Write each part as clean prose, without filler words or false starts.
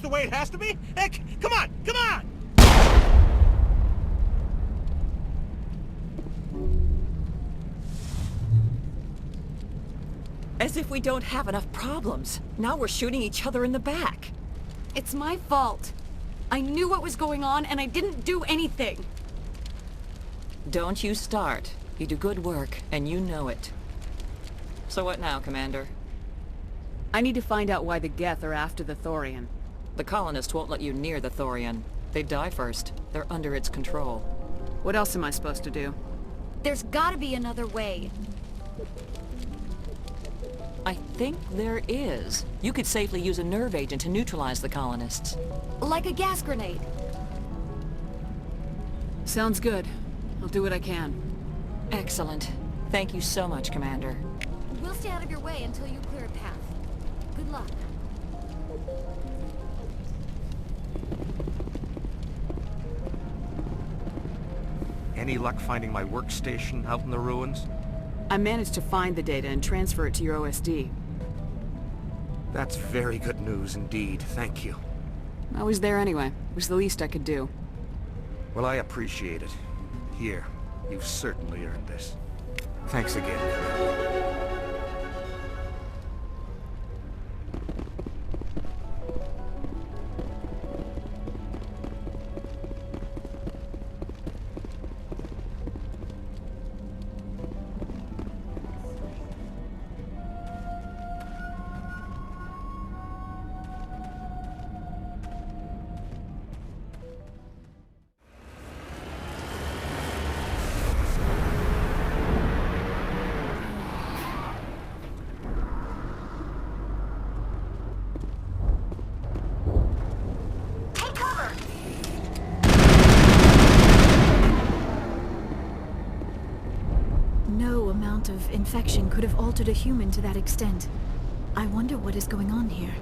the way it has to be? Heck, come on, come on! As if we don't have enough problems. Now we're shooting each other in the back. It's my fault. I knew what was going on and I didn't do anything. Don't you start. You do good work, and you know it. So what now, Commander? I need to find out why the Geth are after the Thorian. The colonists won't let you near the Thorian. They'd die first. They're under its control. What else am I supposed to do? There's gotta be another way. I think there is. You could safely use a nerve agent to neutralize the colonists. Like a gas grenade. Sounds good. I'll do what I can. Excellent. Thank you so much, Commander. We'll stay out of your way until you clear a path. Good luck. Any luck finding my workstation out in the ruins? I managed to find the data and transfer it to your OSD. That's very good news indeed, thank you. I was there anyway. It was the least I could do. Well, I appreciate it. Here, you've certainly earned this. Thanks again. No amount of infection could have altered a human to that extent. I wonder what is going on here.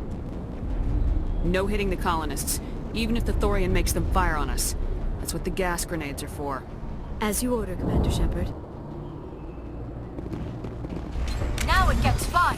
No hitting the colonists, even if the Thorian makes them fire on us. That's what the gas grenades are for. As you order, Commander Shepard. Now it gets fun!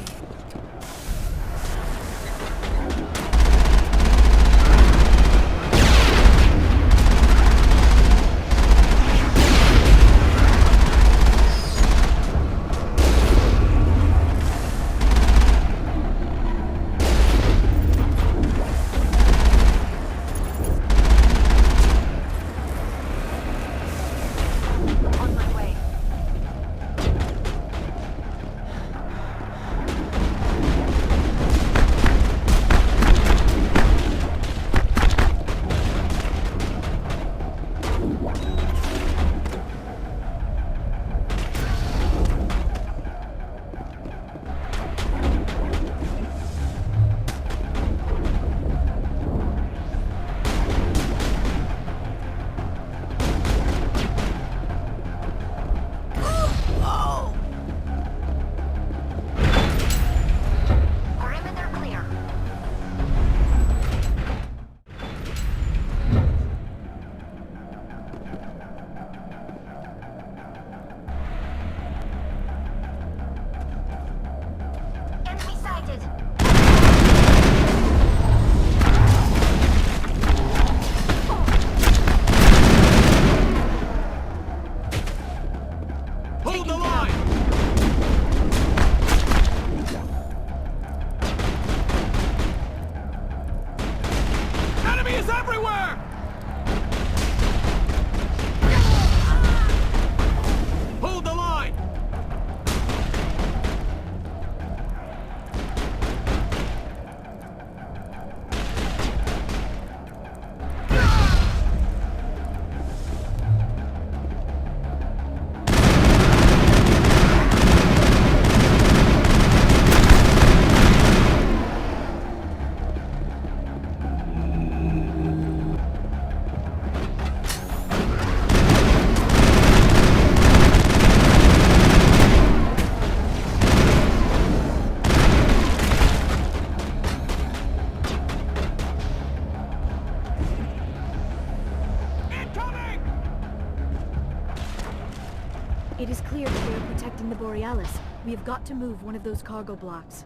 It is clear that they are protecting the Borealis. We have got to move one of those cargo blocks.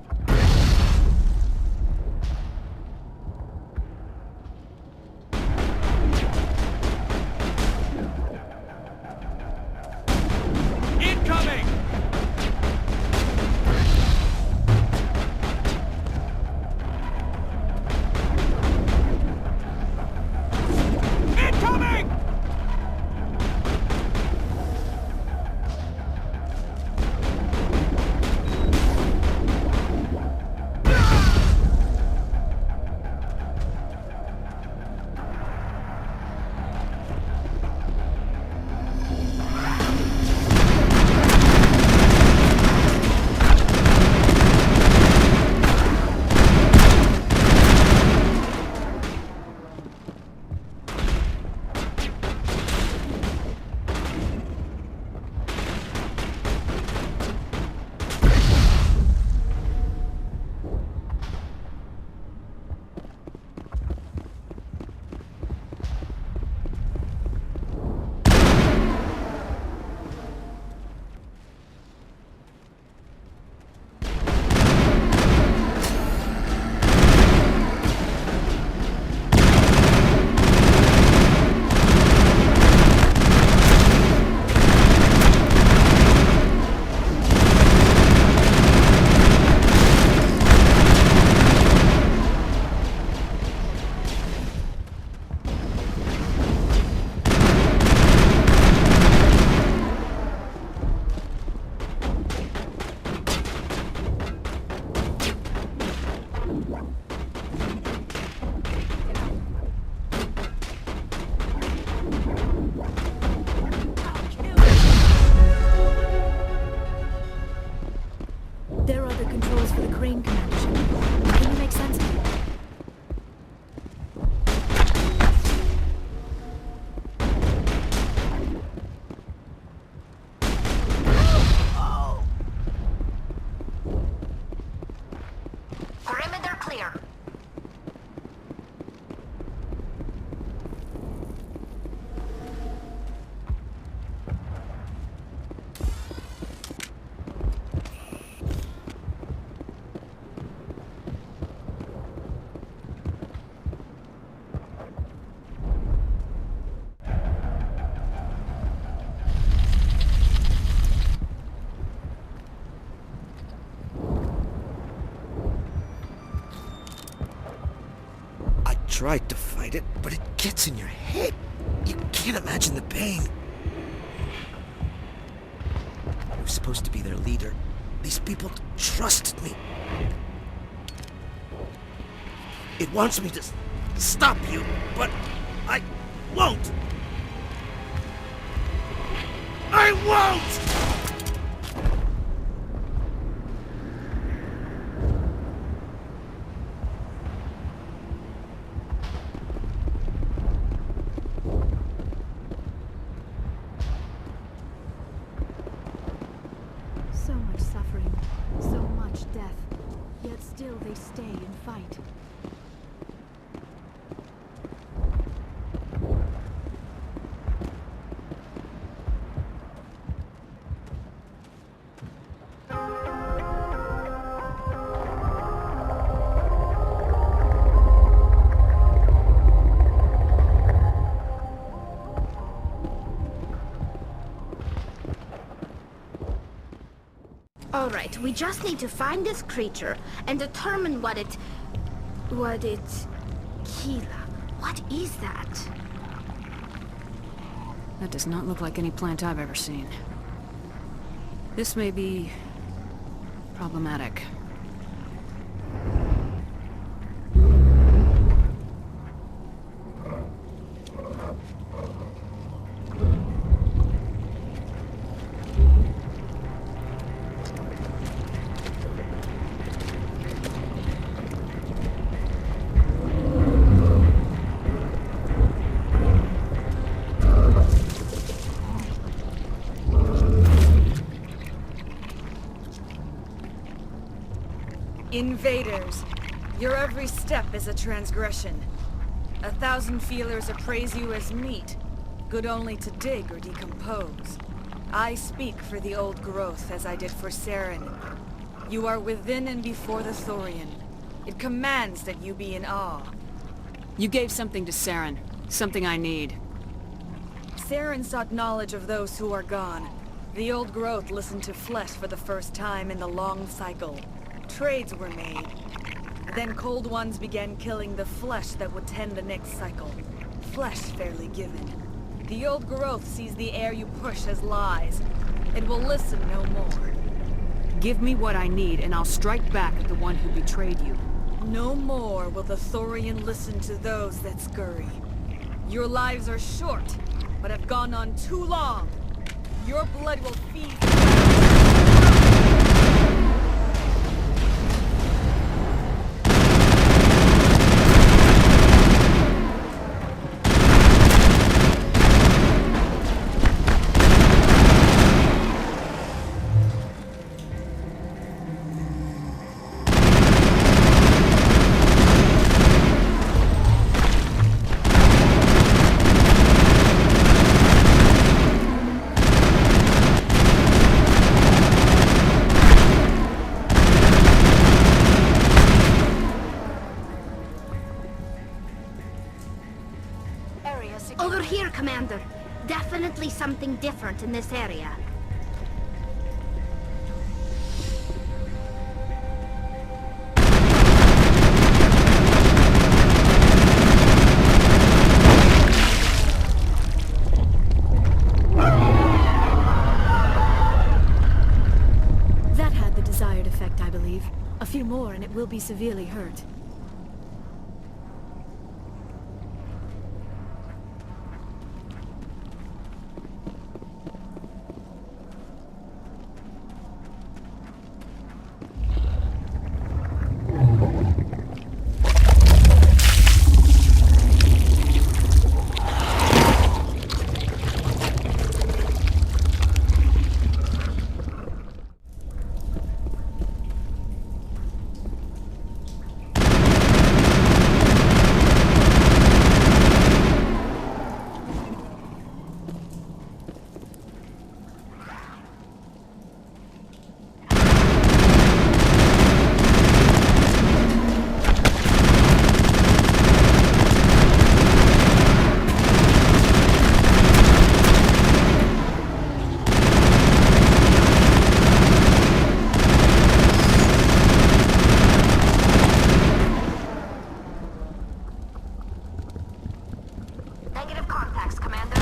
tried to fight it, but it gets in your head. You can't imagine the pain. I was supposed to be their leader. These people trusted me. It wants me to stop you, but I won't! I won't! So much suffering, so much death, yet still they stay and fight. Alright, we just need to find this creature and determine what it... Keela. What is that? That does not look like any plant I've ever seen. This may be... problematic. Invaders, your every step is a transgression. 1,000 feelers appraise you as meat, good only to dig or decompose. I speak for the old growth as I did for Saren. You are within and before the Thorian. It commands that you be in awe. You gave something to Saren. Something I need. Saren sought knowledge of those who are gone. The old growth listened to flesh for the first time in the long cycle. Trades were made. Then Cold Ones began killing the flesh that would tend the next cycle. Flesh fairly given. The old growth sees the air you push as lies. It will listen no more. Give me what I need, and I'll strike back at the one who betrayed you. No more will the Thorian listen to those that scurry. Your lives are short, but have gone on too long. Your blood will feed... Over here, Commander. Definitely something different in this area. That had the desired effect, I believe. A few more and it will be severely hurt. Negative contacts, Commander.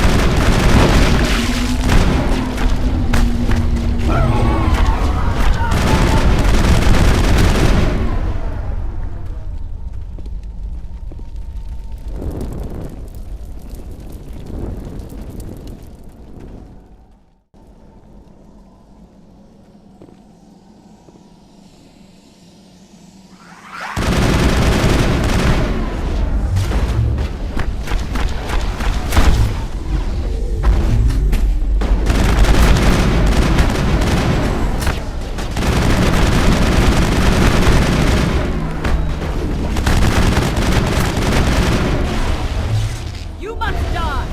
You must die!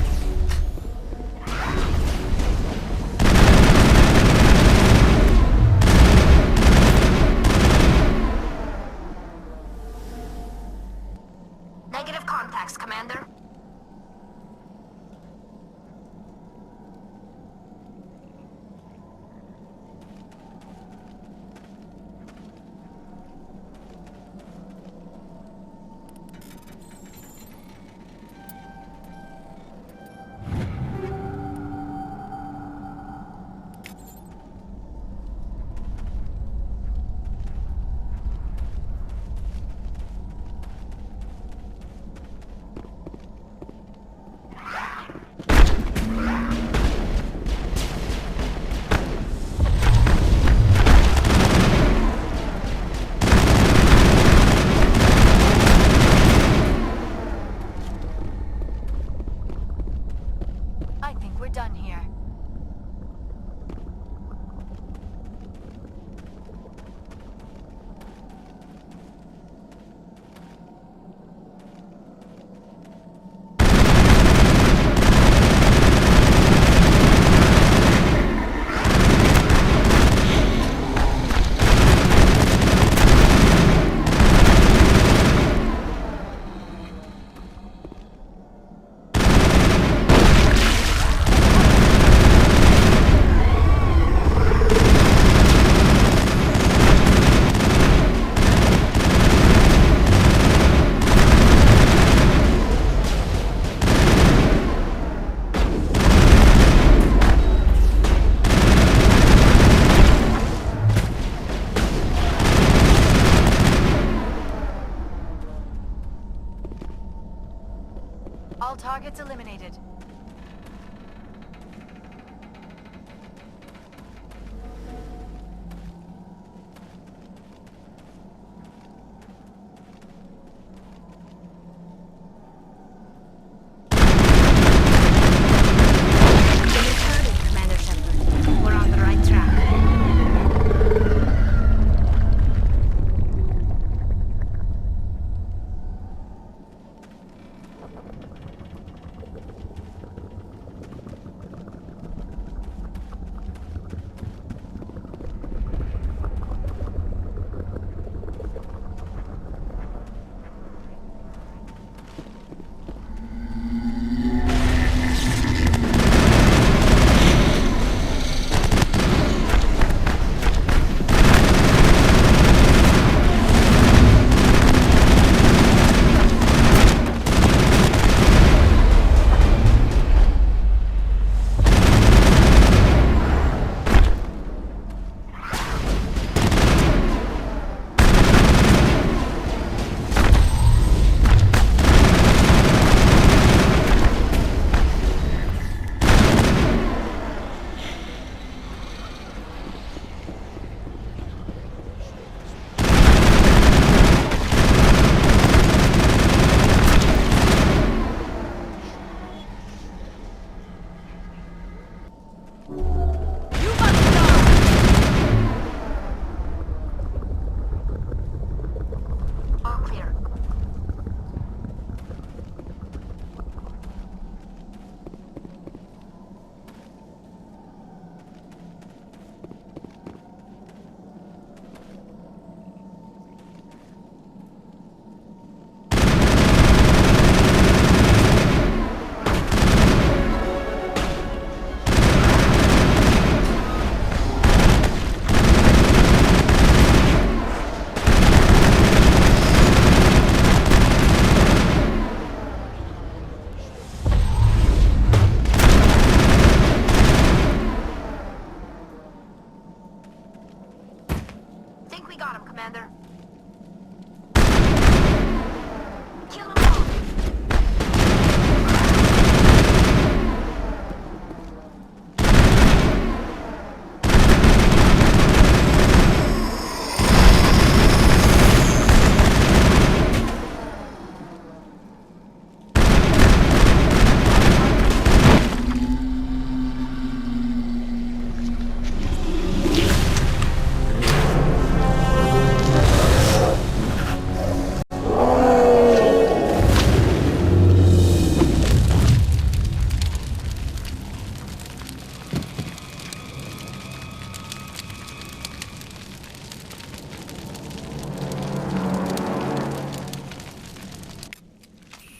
Negative contacts, Commander. I think we're done here. All targets eliminated. Commander Shepard. We're on the right track.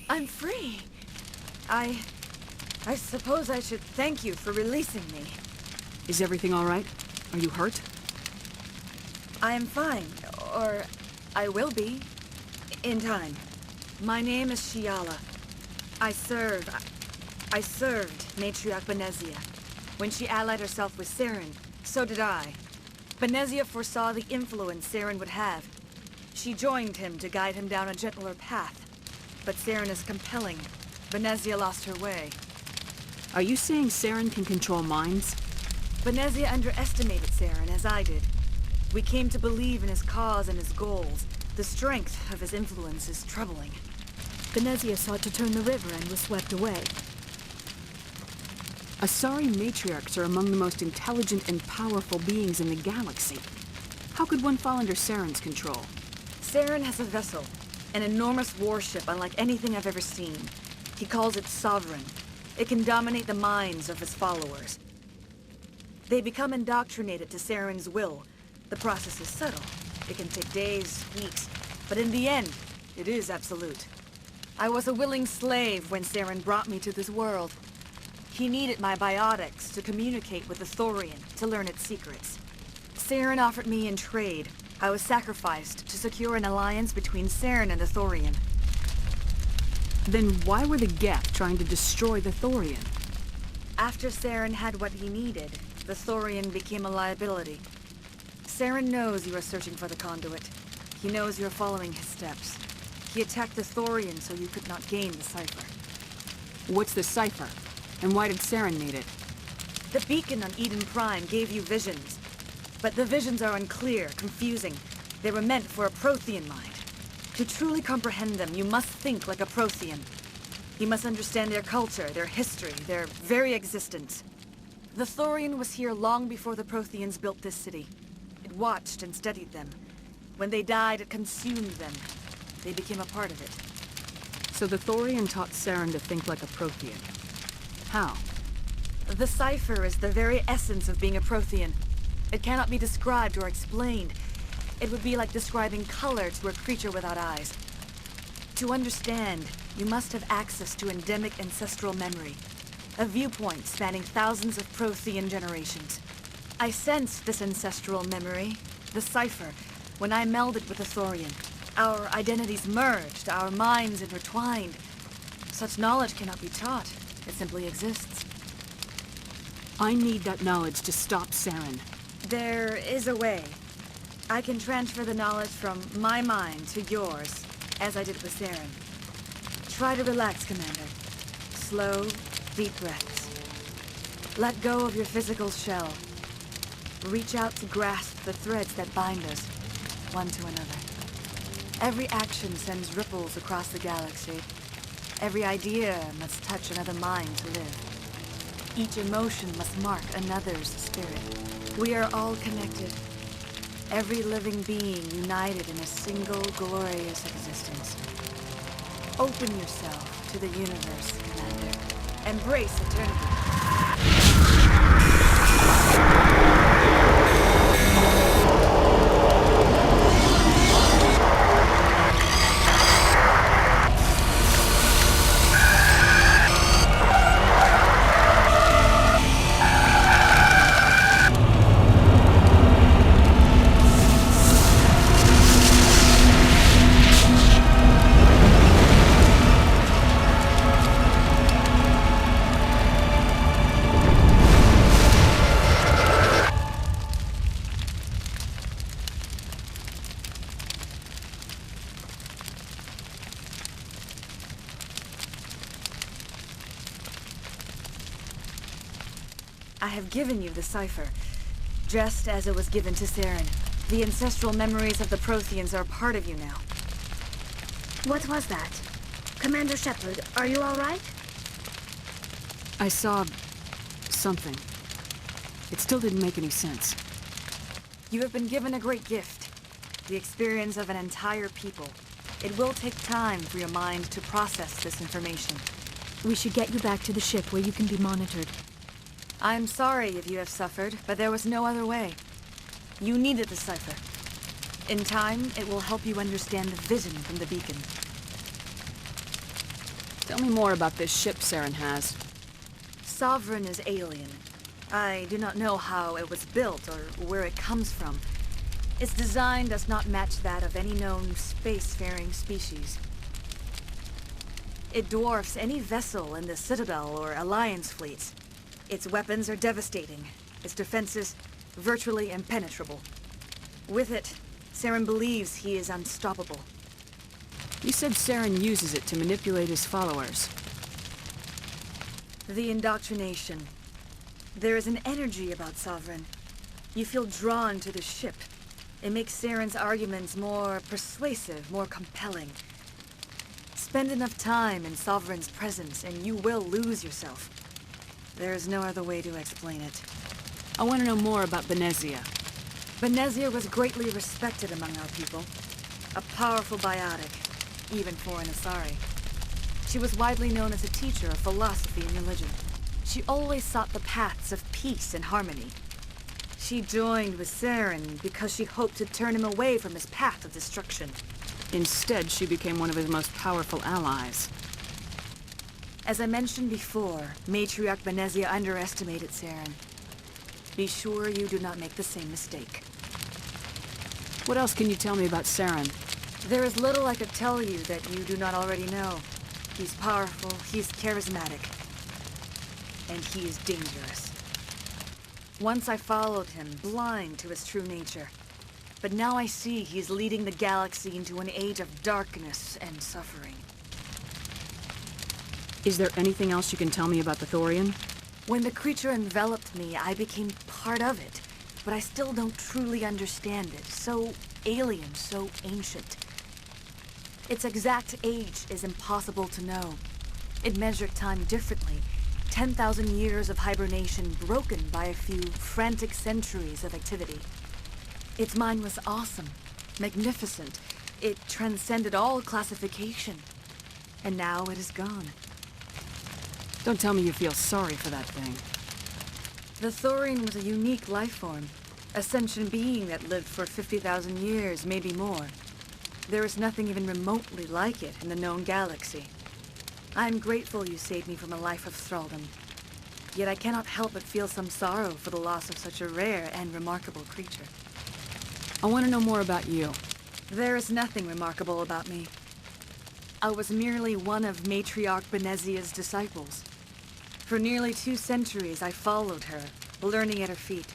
I'm free. I suppose I should thank you for releasing me. Is everything all right? Are you hurt? I am fine, or I will be, in time. My name is Shiala. I served Matriarch Benezia. When she allied herself with Saren, so did I. Benezia foresaw the influence Saren would have. She joined him to guide him down a gentler path. But Saren is compelling. Benezia lost her way. Are you saying Saren can control minds? Benezia underestimated Saren, as I did. We came to believe in his cause and his goals. The strength of his influence is troubling. Benezia sought to turn the river and was swept away. Asari matriarchs are among the most intelligent and powerful beings in the galaxy. How could one fall under Saren's control? Saren has a vessel, an enormous warship unlike anything I've ever seen. He calls it Sovereign. It can dominate the minds of his followers. They become indoctrinated to Saren's will. The process is subtle. It can take days, weeks, but in the end, it is absolute. I was a willing slave when Saren brought me to this world. He needed my biotics to communicate with the Thorian, to learn its secrets. Saren offered me in trade. I was sacrificed to secure an alliance between Saren and the Thorian. Then why were the Geth trying to destroy the Thorian? After Saren had what he needed, the Thorian became a liability. Saren knows you are searching for the conduit. He knows you're following his steps. He attacked the Thorian so you could not gain the cipher. What's the cipher? And why did Saren need it? The beacon on Eden Prime gave you visions. But the visions are unclear, confusing. They were meant for a Prothean mind. To truly comprehend them, you must think like a Prothean. You must understand their culture, their history, their very existence. The Thorian was here long before the Protheans built this city. It watched and studied them. When they died, it consumed them. They became a part of it. So the Thorian taught Saren to think like a Prothean. How? The cipher is the very essence of being a Prothean. It cannot be described or explained. It would be like describing color to a creature without eyes. To understand, you must have access to endemic ancestral memory. A viewpoint spanning thousands of Prothean generations. I sensed this ancestral memory, the cipher, when I melded with the Thorian. Our identities merged, our minds intertwined. Such knowledge cannot be taught. It simply exists. I need that knowledge to stop Saren. There is a way. I can transfer the knowledge from my mind to yours, as I did with Saren. Try to relax, Commander. Slow, deep breaths. Let go of your physical shell. Reach out to grasp the threads that bind us, one to another. Every action sends ripples across the galaxy. Every idea must touch another mind to live. Each emotion must mark another's spirit. We are all connected. Every living being united in a single glorious existence. Open yourself to the universe, Commander. Embrace eternity. I have given you the cipher, just as it was given to Saren. The ancestral memories of the Protheans are part of you now. What was that? Commander Shepard, are you all right? I saw something. It still didn't make any sense. You have been given a great gift, the experience of an entire people. It will take time for your mind to process this information. We should get you back to the ship where you can be monitored. I'm sorry if you have suffered, but there was no other way. You needed the cipher. In time, it will help you understand the vision from the beacon. Tell me more about this ship Saren has. Sovereign is alien. I do not know how it was built or where it comes from. Its design does not match that of any known spacefaring species. It dwarfs any vessel in the Citadel or Alliance fleets. Its weapons are devastating. Its defenses virtually impenetrable. With it, Saren believes he is unstoppable. You said Saren uses it to manipulate his followers. The indoctrination. There is an energy about Sovereign. You feel drawn to the ship. It makes Saren's arguments more persuasive, more compelling. Spend enough time in Sovereign's presence and you will lose yourself. There is no other way to explain it. I want to know more about Benezia. Benezia was greatly respected among our people. A powerful biotic, even for an Asari. She was widely known as a teacher of philosophy and religion. She always sought the paths of peace and harmony. She joined with Saren because she hoped to turn him away from his path of destruction. Instead, she became one of his most powerful allies. As I mentioned before, Matriarch Benezia underestimated Saren. Be sure you do not make the same mistake. What else can you tell me about Saren? There is little I could tell you that you do not already know. He's powerful, he's charismatic, and he is dangerous. Once I followed him, blind to his true nature. But now I see he's leading the galaxy into an age of darkness and suffering. Is there anything else you can tell me about the Thorian? When the creature enveloped me, I became part of it. But I still don't truly understand it. So alien, so ancient. Its exact age is impossible to know. It measured time differently. 10,000 years of hibernation broken by a few frantic centuries of activity. Its mind was awesome, magnificent. It transcended all classification. And now it is gone. Don't tell me you feel sorry for that thing. The Thorian was a unique life form. A sentient being that lived for 50,000 years, maybe more. There is nothing even remotely like it in the known galaxy. I'm grateful you saved me from a life of thraldom. Yet I cannot help but feel some sorrow for the loss of such a rare and remarkable creature. I want to know more about you. There is nothing remarkable about me. I was merely one of Matriarch Benezia's disciples. For nearly 2 centuries, I followed her, learning at her feet.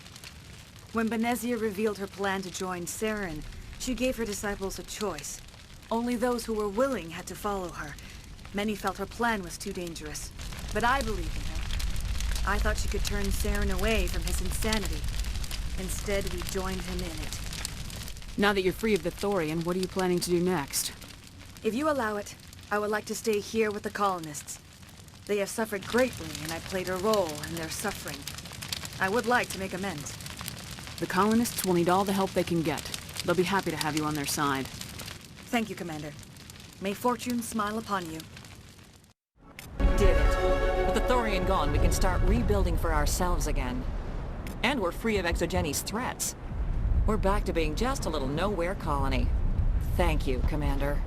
When Benezia revealed her plan to join Saren, she gave her disciples a choice. Only those who were willing had to follow her. Many felt her plan was too dangerous, but I believed in her. I thought she could turn Saren away from his insanity. Instead, we joined him in it. Now that you're free of the Thorian, what are you planning to do next? If you allow it, I would like to stay here with the colonists. They have suffered greatly, and I played a role in their suffering. I would like to make amends. The colonists will need all the help they can get. They'll be happy to have you on their side. Thank you, Commander. May fortune smile upon you. Did it. With the Thorian gone, we can start rebuilding for ourselves again. And we're free of Exogenes' threats. We're back to being just a little nowhere colony. Thank you, Commander.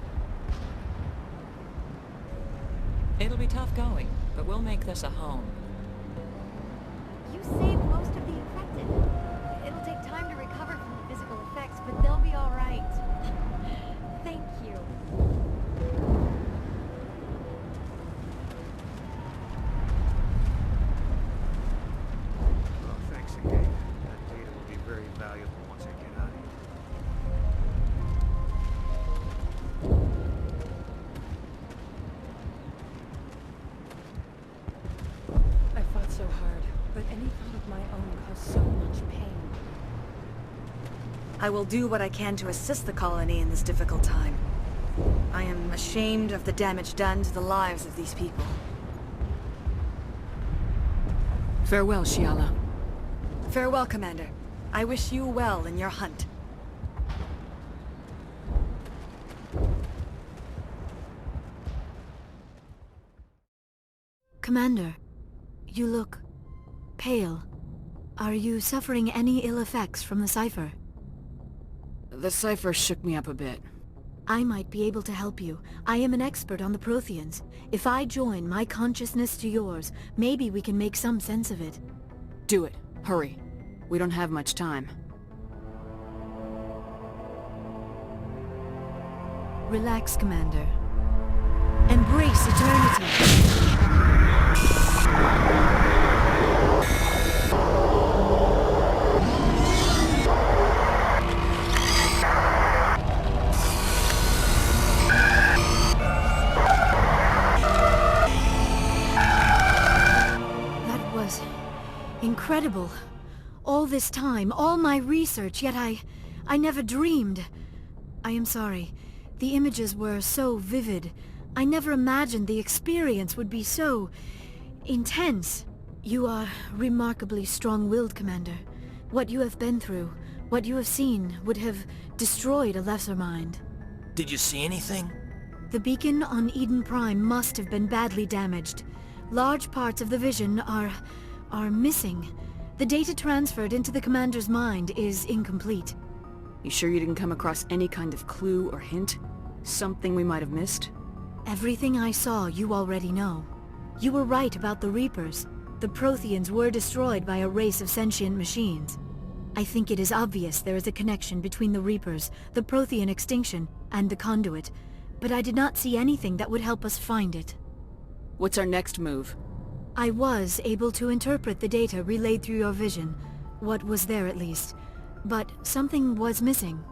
It'll be tough going, but we'll make this a home. You saved most of the infected. It'll take time to recover from the physical effects, but they'll be all right. Thank you. Oh, thanks again. That data will be very valuable once I get out of here. I fought so hard, but any thought of my own caused so much pain. I will do what I can to assist the colony in this difficult time. I am ashamed of the damage done to the lives of these people. Farewell, Shiala. Farewell, Commander. I wish you well in your hunt. Commander, you look pale. Are you suffering any ill effects from the cipher? The cipher shook me up a bit. I might be able to help you. I am an expert on the Protheans. If I join my consciousness to yours, maybe we can make some sense of it. Do it. Hurry. We don't have much time. Relax, Commander. Embrace eternity. That was incredible. All this time, all my research, yet I never dreamed. I am sorry. The images were so vivid. I never imagined the experience would be so intense. You are remarkably strong-willed, Commander. What you have been through, what you have seen, would have destroyed a lesser mind. Did you see anything? The beacon on Eden Prime must have been badly damaged. Large parts of the vision are missing. The data transferred into the Commander's mind is incomplete. You sure you didn't come across any kind of clue or hint? Something we might have missed? Everything I saw you already know. You were right about the Reapers. The Protheans were destroyed by a race of sentient machines. I think it is obvious there is a connection between the Reapers, the Prothean extinction, and the Conduit, but I did not see anything that would help us find it. What's our next move? I was able to interpret the data relayed through your vision, what was there at least, but something was missing.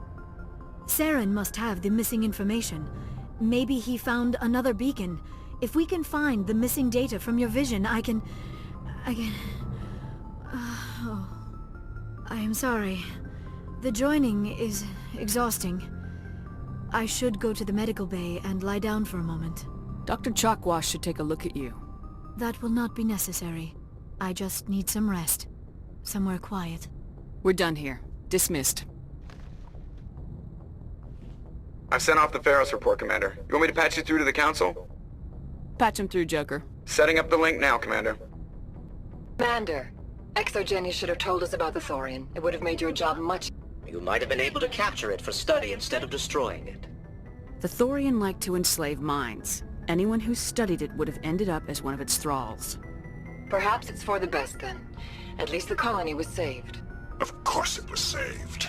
Saren must have the missing information. Maybe he found another beacon. If we can find the missing data from your vision, I can... Oh. I am sorry. The joining is exhausting. I should go to the medical bay and lie down for a moment. Dr. Chalkwash should take a look at you. That will not be necessary. I just need some rest. Somewhere quiet. We're done here. Dismissed. I've sent off the Feros report, Commander. You want me to patch you through to the Council? Patch him through, Joker. Setting up the link now, Commander. Commander, Exogeny should have told us about the Thorian. It would have made your job much... You might have been able to capture it for study instead of destroying it. The Thorian liked to enslave minds. Anyone who studied it would have ended up as one of its thralls. Perhaps it's for the best then. At least the colony was saved. Of course it was saved.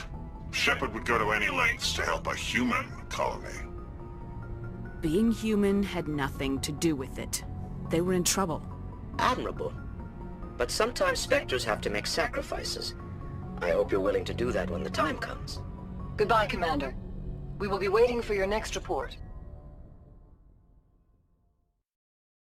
Shepard would go to any lengths to help a human colony. Being human had nothing to do with it. They were in trouble. Admirable. But sometimes Spectres have to make sacrifices. I hope you're willing to do that when the time comes. Goodbye, Commander. We will be waiting for your next report.